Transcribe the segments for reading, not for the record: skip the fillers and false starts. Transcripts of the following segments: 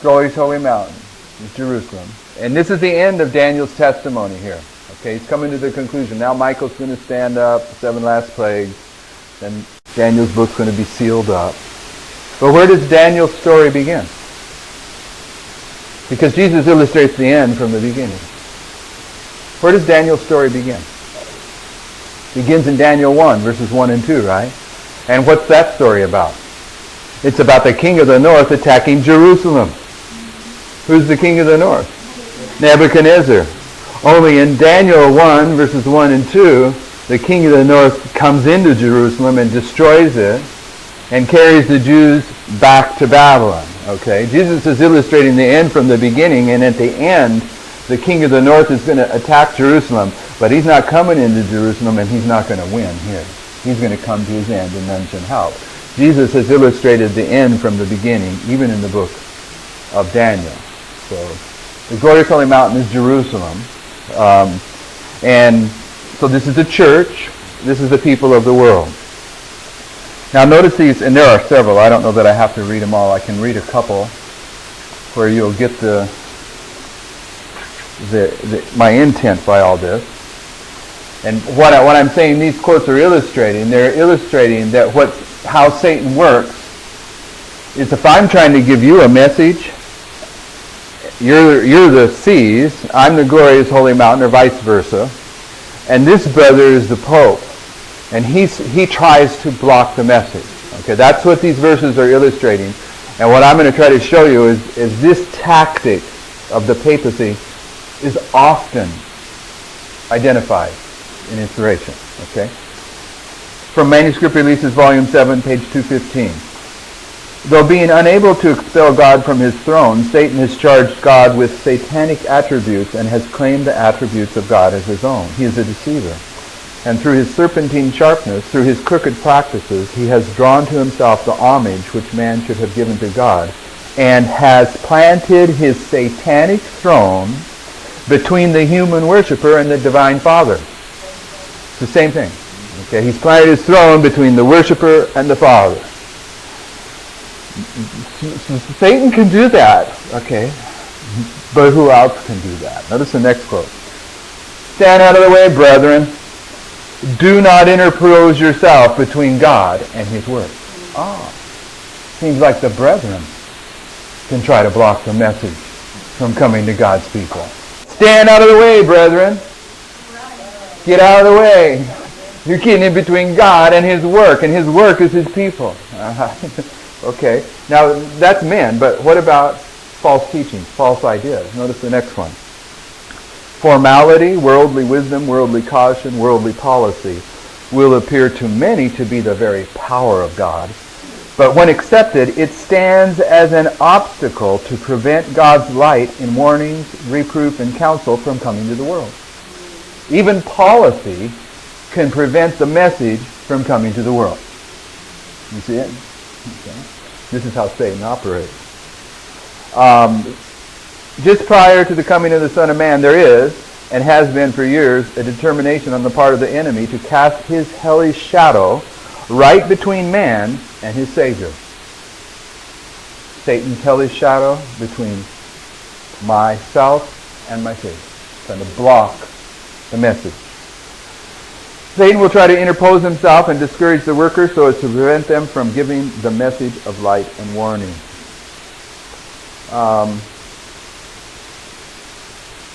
glorious holy mountain is Jerusalem. And this is the end of Daniel's testimony here. Okay, he's coming to the conclusion. Now Michael's going to stand up, 7 last plagues, then Daniel's book's going to be sealed up. But where does Daniel's story begin? Because Jesus illustrates the end from the beginning. Where does Daniel's story begin? It begins in Daniel 1, verses 1 and 2, right? And what's that story about? It's about the king of the north attacking Jerusalem. Who's the king of the north? Nebuchadnezzar. Only in Daniel 1, verses 1 and 2, the king of the north comes into Jerusalem and destroys it and carries the Jews back to Babylon. Okay? Jesus is illustrating the end from the beginning, and at the end, the king of the north is going to attack Jerusalem, but he's not coming into Jerusalem and he's not going to win here. He's going to come to his end and none can help. Jesus has illustrated the end from the beginning, even in the book of Daniel. So, the glorious holy mountain is Jerusalem. And so this is the church. This is the people of the world. Now notice these, and there are several. I don't know that I have to read them all. I can read a couple where you'll get my intent by all this. And what I'm saying these quotes are illustrating, they're illustrating that how Satan works is if I'm trying to give you a message, you're the C's, I'm the glorious holy mountain, or vice versa, and this brother is the Pope, and he tries to block the message. Okay, that's what these verses are illustrating, and what I'm going to try to show you is this tactic of the papacy is often identified in inspiration. Okay, from Manuscript Releases, Volume 7, page 215. Though being unable to expel God from his throne, Satan has charged God with satanic attributes and has claimed the attributes of God as his own. He is a deceiver. And through his serpentine sharpness, through his crooked practices, he has drawn to himself the homage which man should have given to God, and has planted his satanic throne between the human worshiper and the divine Father. It's the same thing. Okay, he's planted his throne between the worshiper and the Father. Satan can do that, okay, but who else can do that? Notice the next quote. Stand out of the way, brethren. Do not interpose yourself between God and his word. Seems like the brethren can try to block the message from coming to God's people. Stand out of the way, brethren. Get out of the way. You're getting in between God and his work is his people. Okay, now that's men, but what about false teachings, false ideas? Notice the next one. Formality, worldly wisdom, worldly caution, worldly policy will appear to many to be the very power of God, but when accepted, it stands as an obstacle to prevent God's light in warnings, reproof, and counsel from coming to the world. Even policy can prevent the message from coming to the world. You see it? Okay. This is how Satan operates. Just prior to the coming of the Son of Man, there is, and has been for years, a determination on the part of the enemy to cast his hellish shadow right between man and his Savior. Satan's hellish shadow between myself and my Savior, trying to block the message. Satan will try to interpose himself and discourage the workers so as to prevent them from giving the message of light and warning.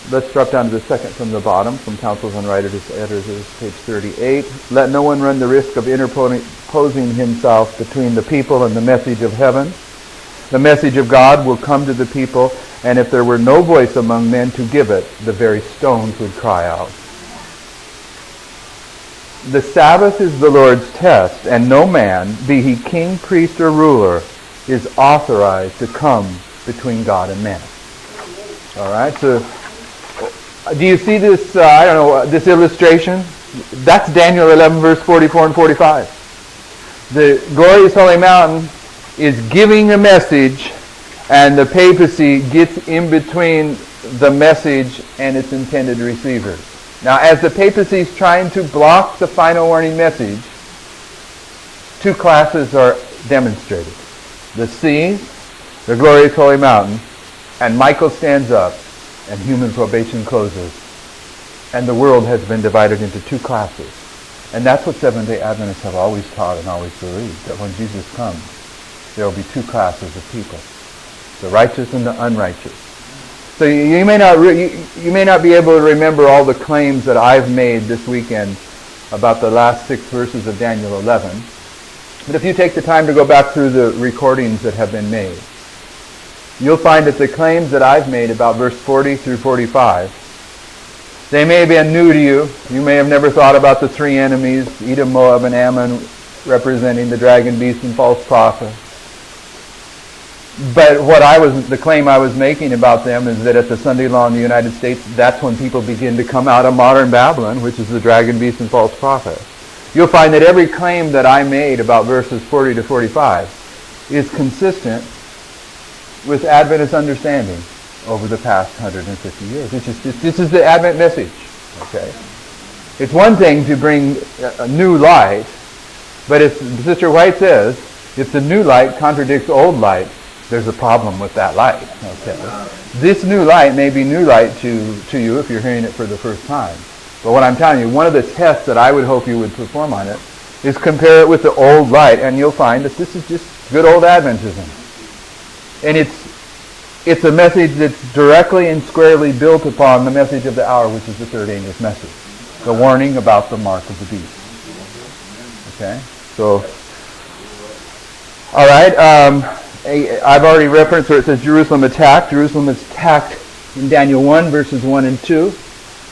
Let's drop down to the second from the bottom, from Councils on Writers, Editors, page 38. Let no one run the risk of interposing himself between the people and the message of heaven. The message of God will come to the people, and if there were no voice among men to give it, the very stones would cry out. The Sabbath is the Lord's test, and no man, be he king, priest, or ruler, is authorized to come between God and man. All right, so do you see this, this illustration? That's Daniel 11, verse 44 and 45. The glorious holy mountain is giving a message, and the papacy gets in between the message and its intended receiver. Now, as the papacy is trying to block the final warning message, two classes are demonstrated. The sea, the glorious holy mountain, And Michael stands up, and human probation closes. And the world has been divided into two classes. And that's what Seventh-day Adventists have always taught and always believed, that when Jesus comes, there will be two classes of people, the righteous and the unrighteous. So you may not be able to remember all the claims that I've made this weekend about the last 6 verses of Daniel 11. But if you take the time to go back through the recordings that have been made, you'll find that the claims that I've made about verse 40 through 45, they may have been new to you. You may have never thought about the 3 enemies, Edom, Moab, and Ammon, representing the dragon, beast, and false prophet. But the claim I was making about them is that at the Sunday law in the United States, that's when people begin to come out of modern Babylon, which is the dragon, beast, and false prophet. You'll find that every claim that I made about verses 40 to 45 is consistent with Adventist understanding over the past 150 years. This is the Advent message. Okay, it's one thing to bring a new light, but if Sister White says, if the new light contradicts old light, there's a problem with that light. Okay, this new light may be new light to you if you're hearing it for the first time. But what I'm telling you, one of the tests that I would hope you would perform on it is compare it with the old light, and you'll find that this is just good old Adventism. And it's a message that's directly and squarely built upon the message of the hour, which is the third angel's message, the warning about the mark of the beast. Okay, so all right. I've already referenced where it says Jerusalem attacked. Jerusalem is attacked in Daniel 1, verses 1 and 2.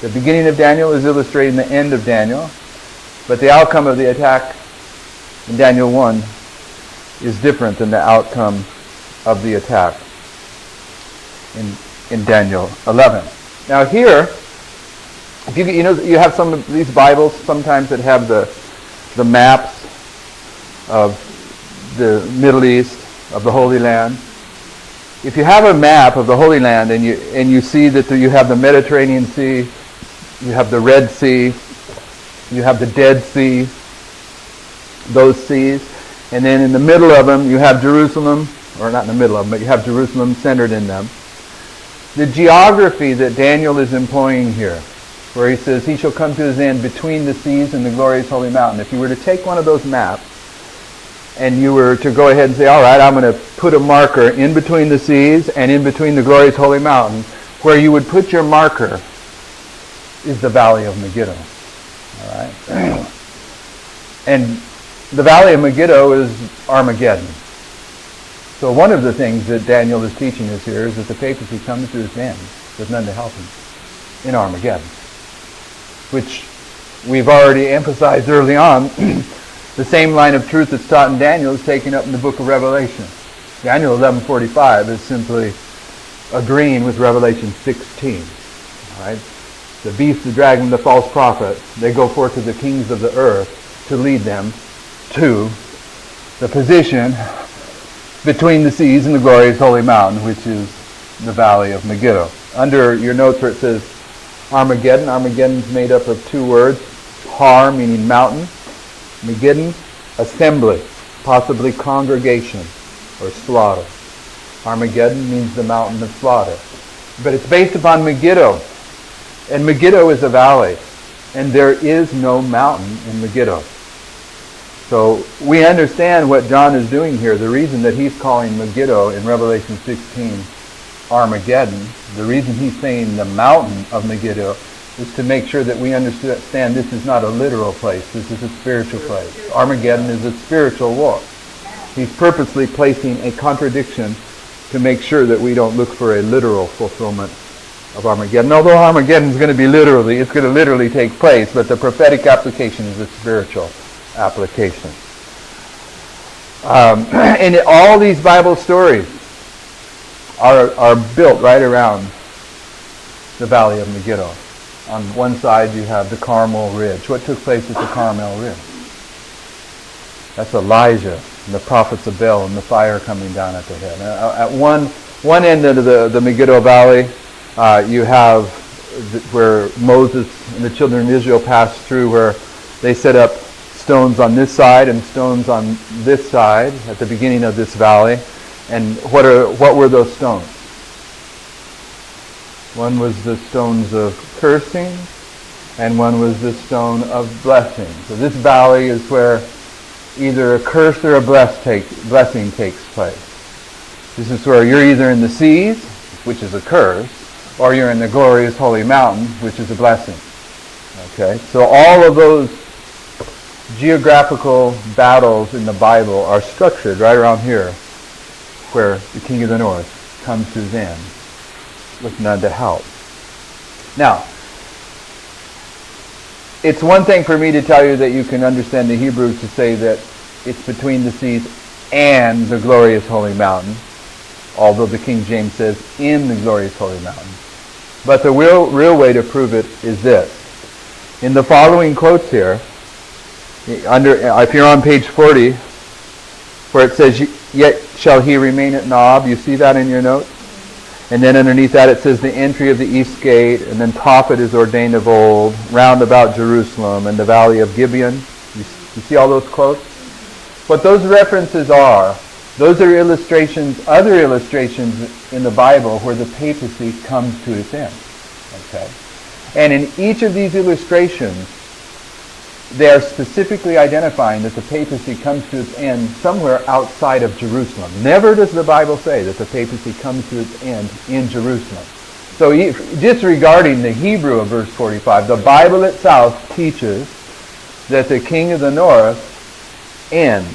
The beginning of Daniel is illustrating the end of Daniel, but the outcome of the attack in Daniel 1 is different than the outcome of the attack in Daniel 11. Now here, if you have some of these Bibles sometimes that have the maps of the Middle East, of the Holy Land. If you have a map of the Holy Land and you see that you have the Mediterranean Sea, you have the Red Sea, you have the Dead Sea, those seas, and then in the middle of them you have Jerusalem, or not in the middle of them, but you have Jerusalem centered in them. The geography that Daniel is employing here, where he says, he shall come to his end between the seas and the glorious holy mountain. If you were to take one of those maps, and you were to go ahead and say, all right, I'm going to put a marker in between the seas and in between the glorious holy mountain, where you would put your marker is the Valley of Megiddo. All right? And the Valley of Megiddo is Armageddon. So one of the things that Daniel is teaching us here is that the papacy comes to its end with none to help him in Armageddon, which we've already emphasized early on. The same line of truth that's taught in Daniel is taken up in the book of Revelation. Daniel 11:45 is simply agreeing with Revelation 16. All right? The beast, the dragon, the false prophet, they go forth to the kings of the earth to lead them to the position between the seas and the glorious holy mountain, which is the Valley of Megiddo. Under your notes where it says Armageddon, Armageddon is made up of 2 words. Har, meaning mountain. Megiddon, assembly, possibly congregation or slaughter. Armageddon means the mountain of slaughter. But it's based upon Megiddo. And Megiddo is a valley. And there is no mountain in Megiddo. So we understand what John is doing here. The reason that he's calling Megiddo in Revelation 16 Armageddon, the reason he's saying the mountain of Megiddo, is to make sure that we understand this is not a literal place. This is a spiritual place. Armageddon is a spiritual war. He's purposely placing a contradiction to make sure that we don't look for a literal fulfillment of Armageddon. Although Armageddon is going to be it's going to literally take place, but the prophetic application is a spiritual application. And all these Bible stories are built right around the Valley of Megiddo. On one side you have the Carmel Ridge. What took place at the Carmel Ridge? That's Elijah and the prophets of Baal and the fire coming down at the head. At one end of the Megiddo Valley, you have where Moses and the children of Israel passed through, where they set up stones on this side and stones on this side at the beginning of this valley. And what were those stones? One was the stones of cursing, and one was the stone of blessing. So this valley is where either a curse or a blessing takes place. This is where you're either in the seas, which is a curse, or you're in the glorious holy mountain, which is a blessing. Okay? So all of those geographical battles in the Bible are structured right around here, where the king of the north comes to his end with none to help. Now, it's one thing for me to tell you that you can understand the Hebrew to say that it's between the seas and the glorious holy mountain, although the King James says in the glorious holy mountain. But the real way to prove it is this. In the following quotes here, if you're on page 40, where it says, "Yet shall he remain at Nob," you see that in your notes? And then underneath that it says the entry of the east gate, and then prophet is ordained of old, round about Jerusalem, and the valley of Gibeon. You see all those quotes? What those references are, those are illustrations, other illustrations in the Bible where the papacy comes to its end. Okay? And in each of these illustrations, they are specifically identifying that the papacy comes to its end somewhere outside of Jerusalem. Never does the Bible say that the papacy comes to its end in Jerusalem. So disregarding the Hebrew of verse 45, the Bible itself teaches that the king of the north ends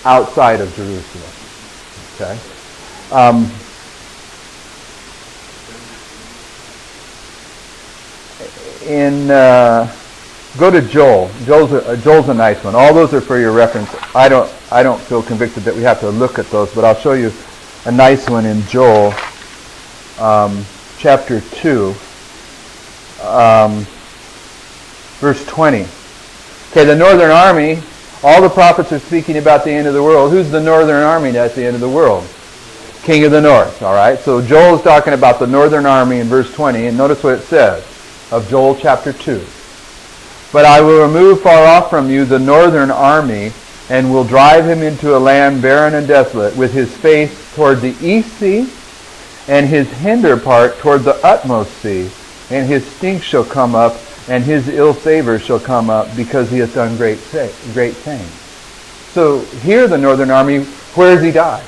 outside of Jerusalem. Okay? Go to Joel. Joel's a nice one. All those are for your reference. I don't feel convicted that we have to look at those, but I'll show you a nice one in Joel, chapter 2, verse 20. Okay, the northern army, all the prophets are speaking about the end of the world. Who's the northern army at the end of the world? King of the north, all right? So Joel is talking about the northern army in verse 20, and notice what it says of Joel chapter 2. "But I will remove far off from you the northern army, and will drive him into a land barren and desolate, with his face toward the east sea, and his hinder part toward the utmost sea. And his stink shall come up, and his ill favor shall come up, because he has done great things." So here the northern army, where does he die?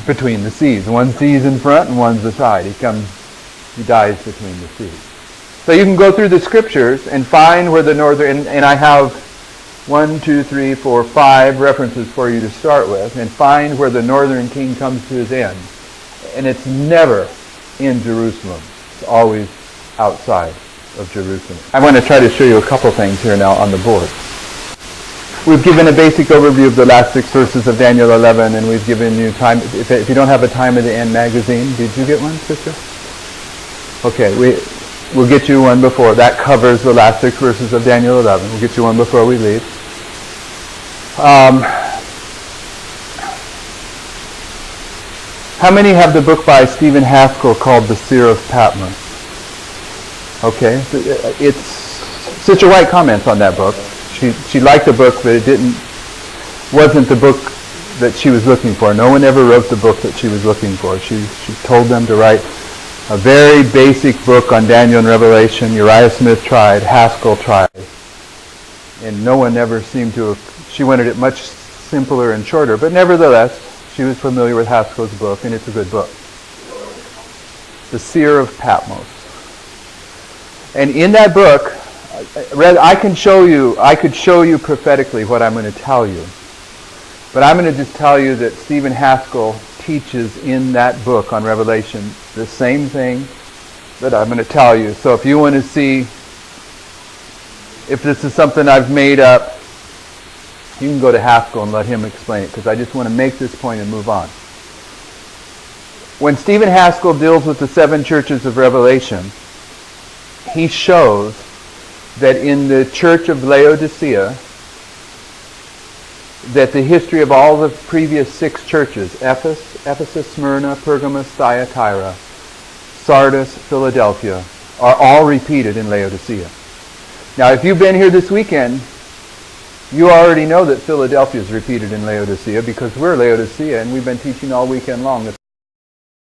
Between the seas. One sea's in front and one's beside. He dies between the seas. So you can go through the scriptures and find where the northern, and I have 5 references for you to start with, and find where the northern king comes to his end. And it's never in Jerusalem. It's always outside of Jerusalem. I want to try to show you a couple things here now on the board. We've given a basic overview of the last 6 verses of Daniel 11, and we've given you time. If you don't have a Time of the End magazine, did you get one, sister? Okay, we'll get you one before. That covers the last 6 verses of Daniel 11. We'll get you one before we leave. How many have the book by Stephen Haskell called The Seer of Patmos? Okay, Sister White comments on that book. She liked the book, but wasn't the book that she was looking for. No one ever wrote the book that she was looking for. She told them to write a very basic book on Daniel and Revelation. Uriah Smith tried, Haskell tried, and no one ever seemed to have. She wanted it much simpler and shorter, but nevertheless, she was familiar with Haskell's book, and it's a good book. The Seer of Patmos. And in that book, I could show you prophetically what I'm going to tell you. But I'm going to just tell you that Stephen Haskell teaches in that book on Revelation the same thing that I'm going to tell you. So if you want to see if this is something I've made up, you can go to Haskell and let him explain it, because I just want to make this point and move on. When Stephen Haskell deals with the 7 churches of Revelation, he shows that in the church of Laodicea, that the history of all the previous 6 churches, Ephesus, Smyrna, Pergamos, Thyatira, Sardis, Philadelphia, are all repeated in Laodicea. Now, if you've been here this weekend, you already know that Philadelphia is repeated in Laodicea, because we're Laodicea, and we've been teaching all weekend long that